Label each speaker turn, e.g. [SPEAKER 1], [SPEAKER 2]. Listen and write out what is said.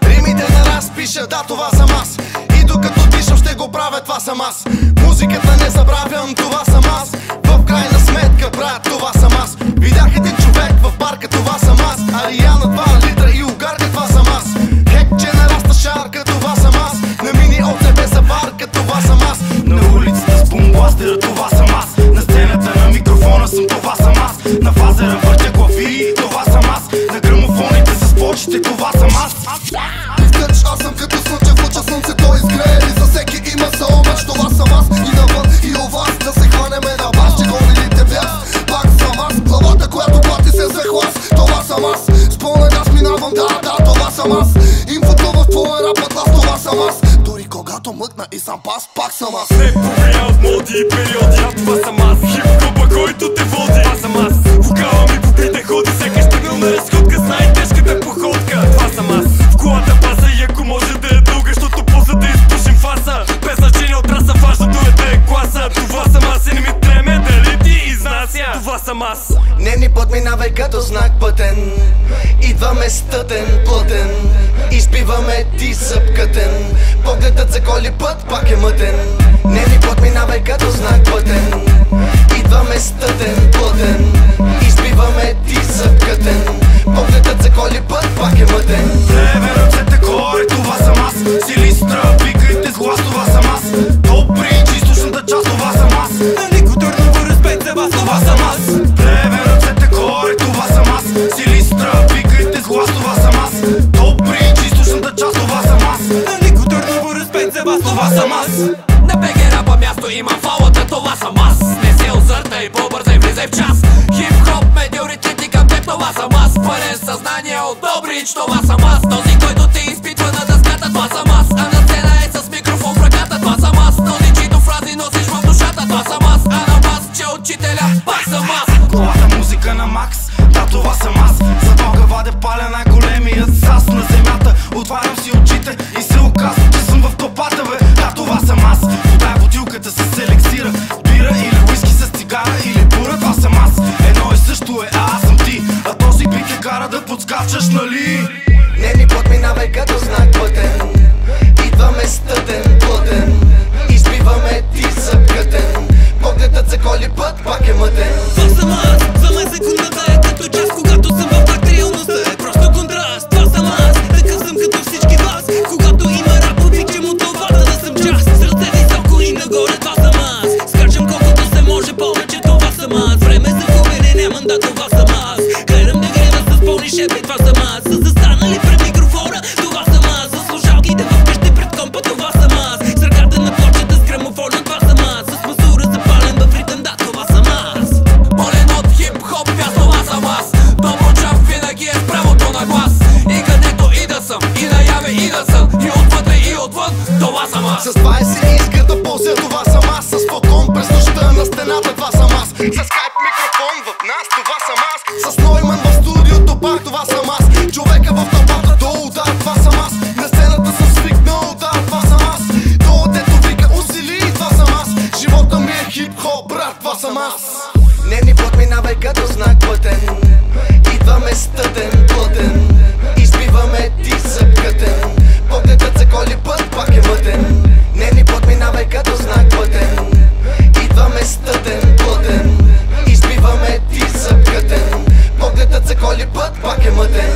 [SPEAKER 1] Римите на раз пиша, да, това съм аз. И докато дишам ще го правя, това съм аз. Музиката не забравям, това съм аз. В крайна сметка, брат, това съм аз. Видях един човек в парка, това съм аз. Ариана 2 литра и угарка, това съм аз. Хек, че нараста шарка, това съм аз. На мини от себе заварка, това съм аз.
[SPEAKER 2] На улицата с бумбластера, това съм аз. На сцената на микрофона съм, това съм аз. На фазера въртя глави, това съм аз. На грамофоните с почите, това съм аз.
[SPEAKER 1] Изгледаш, аз съм като слънчев лъч, слънцето изгрее. И за всеки има съомъч, това съм аз. И навън, и у вас, да се хванеме на бас. Че гонилите бях, пак съм аз. Главата, която плати се за хлас, това съм аз. Спомен аз минавам, да, това съм аз. Инфото в твоя рап глас, това съм аз. Дори когато мъкна и сам пас, пак съм аз.
[SPEAKER 2] Не повлия от моди и периоди, а това съм аз. Хип-хопа, който те води, това съм аз. Вокала ми по бите ходи, всеки щегнал на разходка, знае тежката походка, това съм аз. В колата паса и ако може да е дълга, защото после да изпушим фаса. Без значение от раса, важното е да е класа. Това съм аз и не ми треме дали ти изнася. Това съм аз.
[SPEAKER 1] Дневни път минава като знак пътен. Идваме стътен, плътен. Избиваме ти съпкатен. Погледът за коли път пак е мътен. Дневни път минава като знак пътен. Идваме стътен, плътен. Избиваме ти съпкатен. Погледът за коли път пак е мътен.
[SPEAKER 2] Леве ръцете горе, това съм аз. Силистра, викайте с глас, това съм аз. Добри, източната част, това съм аз. Велико Търново, респект за вас, това съм аз. Леве ръцете горе, това съм аз. Силистра, викайте с глас, това съм аз. Добри, източната част, това съм аз. Велико Търново, респект за вас, това съм аз.
[SPEAKER 3] На БГ рапа място има фалата, това съм аз. Не се озъртай, по-бързай, влизай в час. Хип-хоп, медиоритети към теб, това съм аз. Пълен съзнание от Добрич, това съм аз. Този, който те изпитва на дъската, това съм аз. А на сцена е с микрофон в ръката, това съм аз. Този, чието фрази носиш в душата, това съм аз. А на бас, че учителя, пак съм аз.
[SPEAKER 2] Главата музика на Макс, да, това съм аз. За Бога вадя паля най-големият сас на земята. Отварям си очите и се оказва, че съм в топата, бе. Да, това съм аз. Подай бутилката с елексира, бира или уиски с цигара или бура, това съм аз. Едно и също е, а аз съм ти. А този бит те кара да подскачаш, нали?
[SPEAKER 1] Дневни път минава като знак пътен. Идваме стътен, плътен. Избиваме ти съпкатен. Погледът за коли път пак е мътен.
[SPEAKER 4] Това съм аз, за мен секундата е като час, когато съм в такт, реалността е просто контраст. Това съм аз, такъв съм като всички вас. Когато има рап, обичам от това да съм част. Сърце високо и нагоре, това съм аз. Скачам колкото се може повече, това съм аз. Време за губене нямам, да, това съм аз. Гледам да грева с пълни шепи, това съм аз. С застанали пред микрофона, това съм аз. За слушалките в къщи пред компа, това съм аз. С ръката на плочата с грамофона, това съм аз. С масура запален в ритъм, да, това съм аз.
[SPEAKER 3] Болен от хип-хоп, аз това съм аз. Доброчак винаги е с правото на глас. И където и да съм, и наяве и да съм, и отвътре и отвън, това съм аз.
[SPEAKER 1] С 20 иска да ползя, това съм аз. С фотон през нощта на стената, това съм аз. С скайп микрофон в нас, това съм аз. С Нойман в студиото пак, това съм аз. Човека в тълпата долу, да, това съм аз. На сцената съм свикнал, да, това съм аз. То дето вика усили, това съм аз. Живота ми е хип-хоп, брат, това съм аз. Дневни път минава като знак пътен. Идваме стътен, плътен. Избиваме ти съпкатен. Погледът за коли път пак е мътен. Дневни път минава като знак пътен. Идваме стътен, плътен. Избиваме ти съпкатен. Погледът за коли път пак е мътен.